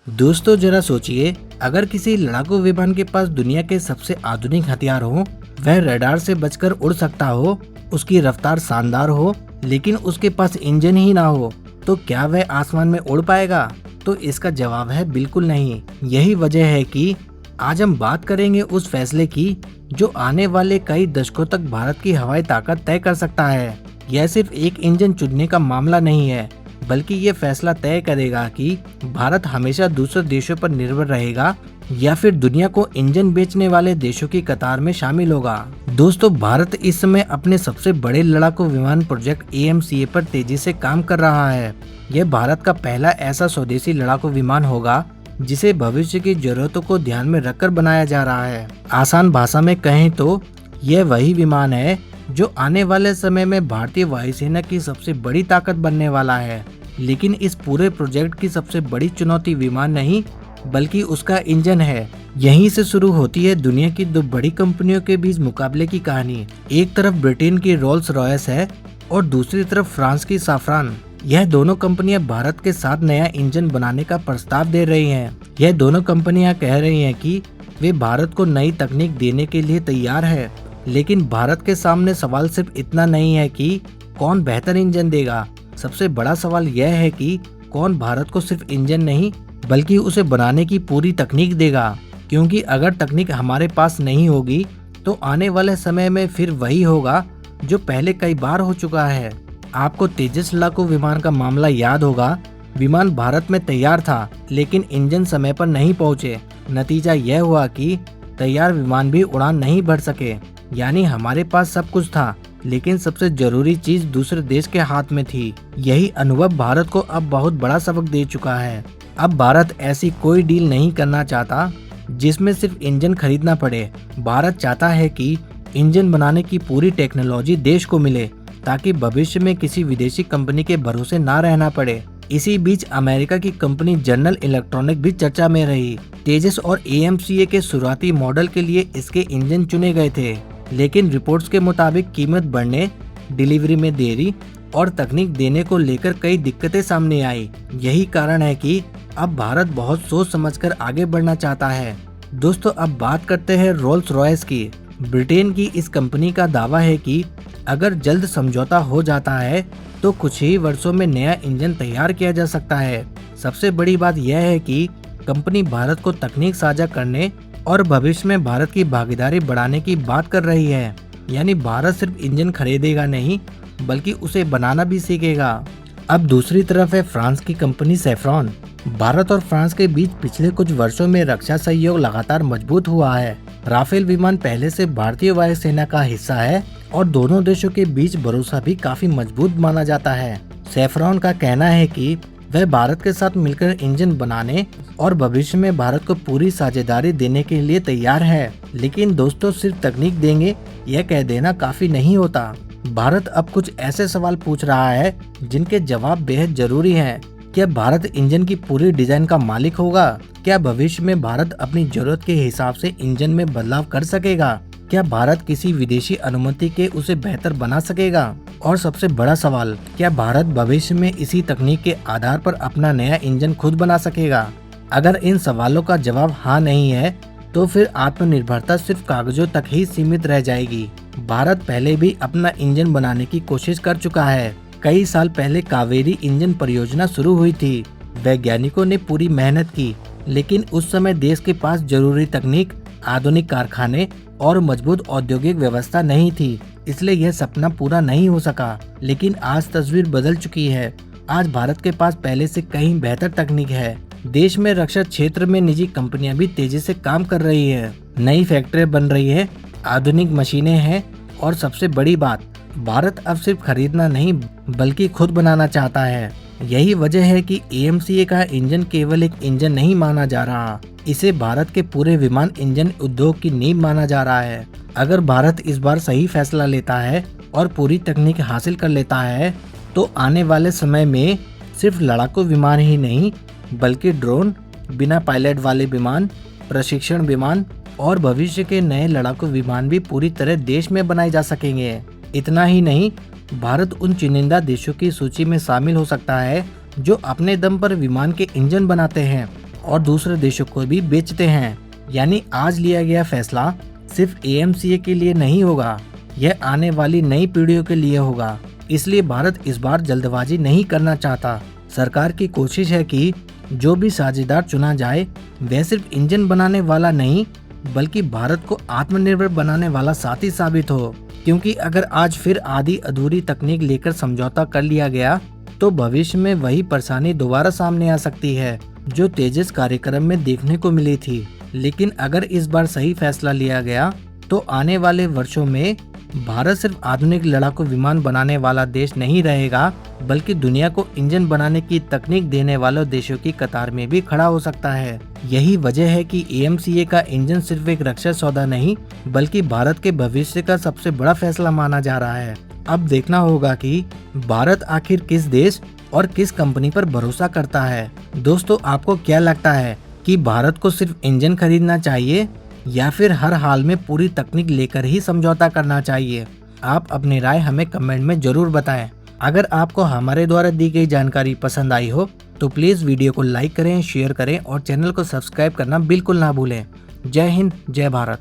दोस्तों जरा सोचिए, अगर किसी लड़ाकू विमान के पास दुनिया के सबसे आधुनिक हथियार हो, वह रडार से बचकर उड़ सकता हो, उसकी रफ्तार शानदार हो, लेकिन उसके पास इंजन ही ना हो, तो क्या वह आसमान में उड़ पाएगा? तो इसका जवाब है बिल्कुल नहीं। यही वजह है कि आज हम बात करेंगे उस फैसले की जो आने वाले कई दशकों तक भारत की हवाई ताकत तय कर सकता है। यह सिर्फ एक इंजन चुनने का मामला नहीं है, बल्कि ये फैसला तय करेगा कि भारत हमेशा दूसरे देशों पर निर्भर रहेगा या फिर दुनिया को इंजन बेचने वाले देशों की कतार में शामिल होगा। दोस्तों, भारत इस समय अपने सबसे बड़े लड़ाकू विमान प्रोजेक्ट AMCA पर तेजी से काम कर रहा है। यह भारत का पहला ऐसा स्वदेशी लड़ाकू विमान होगा जिसे भविष्य की जरूरतों को ध्यान में रखकर बनाया जा रहा है। आसान भाषा में कहें तो यह वही विमान है जो आने वाले समय में भारतीय वायुसेना की सबसे बड़ी ताकत बनने वाला है। लेकिन इस पूरे प्रोजेक्ट की सबसे बड़ी चुनौती विमान नहीं, बल्कि उसका इंजन है। यहीं से शुरू होती है दुनिया की दो बड़ी कंपनियों के बीच मुकाबले की कहानी। एक तरफ ब्रिटेन की रोल्स रॉयस है और दूसरी तरफ फ्रांस की साफरान। यह दोनों कंपनियां भारत के साथ नया इंजन बनाने का प्रस्ताव दे रही हैं। यह दोनों कंपनियां कह रही हैं कि वे भारत को नई तकनीक देने के लिए तैयार है। लेकिन भारत के सामने सवाल सिर्फ इतना नहीं है कि कौन बेहतर इंजन देगा। सबसे बड़ा सवाल यह है कि कौन भारत को सिर्फ इंजन नहीं, बल्कि उसे बनाने की पूरी तकनीक देगा। क्योंकि अगर तकनीक हमारे पास नहीं होगी तो आने वाले समय में फिर वही होगा जो पहले कई बार हो चुका है। आपको तेजस लड़ाकू विमान का मामला याद होगा। विमान भारत में तैयार था, लेकिन इंजन समय पर नहीं पहुंचे। नतीजा यह हुआ कि तैयार विमान भी उड़ान नहीं भर सके। यानी हमारे पास सब कुछ था, लेकिन सबसे जरूरी चीज दूसरे देश के हाथ में थी। यही अनुभव भारत को अब बहुत बड़ा सबक दे चुका है। अब भारत ऐसी कोई डील नहीं करना चाहता जिसमें सिर्फ इंजन खरीदना पड़े। भारत चाहता है कि इंजन बनाने की पूरी टेक्नोलॉजी देश को मिले, ताकि भविष्य में किसी विदेशी कंपनी के भरोसे ना रहना पड़े। इसी बीच अमेरिका की कंपनी जनरल इलेक्ट्रॉनिक भी चर्चा में रही। तेजस और AMCA के शुरुआती मॉडल के लिए इसके इंजन चुने गए थे, लेकिन रिपोर्ट्स के मुताबिक कीमत बढ़ने, डिलीवरी में देरी और तकनीक देने को लेकर कई दिक्कतें सामने आई। यही कारण है कि अब भारत बहुत सोच समझकर आगे बढ़ना चाहता है। दोस्तों, अब बात करते हैं रोल्स रॉयस की। ब्रिटेन की इस कंपनी का दावा है कि अगर जल्द समझौता हो जाता है तो कुछ ही वर्षों में नया इंजन तैयार किया जा सकता है। सबसे बड़ी बात यह है कि कंपनी भारत को तकनीक साझा करने और भविष्य में भारत की भागीदारी बढ़ाने की बात कर रही है। यानी भारत सिर्फ इंजन खरीदेगा नहीं, बल्कि उसे बनाना भी सीखेगा। अब दूसरी तरफ है फ्रांस की कंपनी सैफ्रॉन। भारत और फ्रांस के बीच पिछले कुछ वर्षों में रक्षा सहयोग लगातार मजबूत हुआ है। राफेल विमान पहले से भारतीय वायुसेना का हिस्सा है और दोनों देशों के बीच भरोसा भी काफी मजबूत माना जाता है। सैफ्रॉन का कहना है कि वह भारत के साथ मिलकर इंजन बनाने और भविष्य में भारत को पूरी साझेदारी देने के लिए तैयार है। लेकिन दोस्तों, सिर्फ तकनीक देंगे यह कह देना काफी नहीं होता। भारत अब कुछ ऐसे सवाल पूछ रहा है जिनके जवाब बेहद जरूरी हैं। क्या भारत इंजन की पूरी डिजाइन का मालिक होगा? क्या भविष्य में भारत अपनी जरूरत के हिसाब से इंजन में बदलाव कर सकेगा? क्या भारत किसी विदेशी अनुमति के उसे बेहतर बना सकेगा? और सबसे बड़ा सवाल, क्या भारत भविष्य में इसी तकनीक के आधार पर अपना नया इंजन खुद बना सकेगा? अगर इन सवालों का जवाब हाँ नहीं है, तो फिर आत्मनिर्भरता सिर्फ कागजों तक ही सीमित रह जाएगी। भारत पहले भी अपना इंजन बनाने की कोशिश कर चुका है। कई साल पहले कावेरी इंजन परियोजना शुरू हुई थी। वैज्ञानिकों ने पूरी मेहनत की, लेकिन उस समय देश के पास जरूरी तकनीक, आधुनिक कारखाने और मजबूत औद्योगिक व्यवस्था नहीं थी, इसलिए यह सपना पूरा नहीं हो सका। लेकिन आज तस्वीर बदल चुकी है। आज भारत के पास पहले से कहीं बेहतर तकनीक है। देश में रक्षा क्षेत्र में निजी कंपनियां भी तेजी से काम कर रही है। नई फैक्ट्री बन रही है, आधुनिक मशीनें हैं और सबसे बड़ी बात, भारत अब सिर्फ खरीदना नहीं बल्कि खुद बनाना चाहता है। यही वजह है कि AMCA का इंजन केवल एक इंजन नहीं माना जा रहा, इसे भारत के पूरे विमान इंजन उद्योग की नींव माना जा रहा है। अगर भारत इस बार सही फैसला लेता है और पूरी तकनीक हासिल कर लेता है, तो आने वाले समय में सिर्फ लड़ाकू विमान ही नहीं, बल्कि ड्रोन, बिना पायलट वाले विमान, प्रशिक्षण विमान और भविष्य के नए लड़ाकू विमान भी पूरी तरह देश में बनाए जा सकेंगे। इतना ही नहीं, भारत उन चुनिंदा देशों की सूची में शामिल हो सकता है जो अपने दम पर विमान के इंजन बनाते हैं। और दूसरे देशों को भी बेचते हैं। यानी आज लिया गया फैसला सिर्फ AMCA के लिए नहीं होगा, यह आने वाली नई पीढ़ियों के लिए होगा। इसलिए भारत इस बार जल्दबाजी नहीं करना चाहता। सरकार की कोशिश है कि जो भी साझेदार चुना जाए वह सिर्फ इंजन बनाने वाला नहीं बल्कि भारत को आत्मनिर्भर बनाने वाला साथी साबित हो। क्योंकि अगर आज फिर आधी अधूरी तकनीक लेकर समझौता कर लिया गया तो भविष्य में वही परेशानी दोबारा सामने आ सकती है जो तेजस कार्यक्रम में देखने को मिली थी। लेकिन अगर इस बार सही फैसला लिया गया तो आने वाले वर्षों में भारत सिर्फ आधुनिक लड़ाकू विमान बनाने वाला देश नहीं रहेगा बल्कि दुनिया को इंजन बनाने की तकनीक देने वाले देशों की कतार में भी खड़ा हो सकता है। यही वजह है कि AMCA का इंजन सिर्फ एक रक्षा सौदा नहीं बल्कि भारत के भविष्य का सबसे बड़ा फैसला माना जा रहा है। अब देखना होगा कि भारत आखिर किस देश और किस कंपनी पर भरोसा करता है। दोस्तों, आपको क्या लगता है कि भारत को सिर्फ इंजन खरीदना चाहिए या फिर हर हाल में पूरी तकनीक लेकर ही समझौता करना चाहिए? आप अपनी राय हमें कमेंट में जरूर बताएं। अगर आपको हमारे द्वारा दी गई जानकारी पसंद आई हो तो प्लीज़ वीडियो को लाइक करें, शेयर करें और चैनल को सब्सक्राइब करना बिल्कुल ना भूलें। जय हिंद, जय भारत।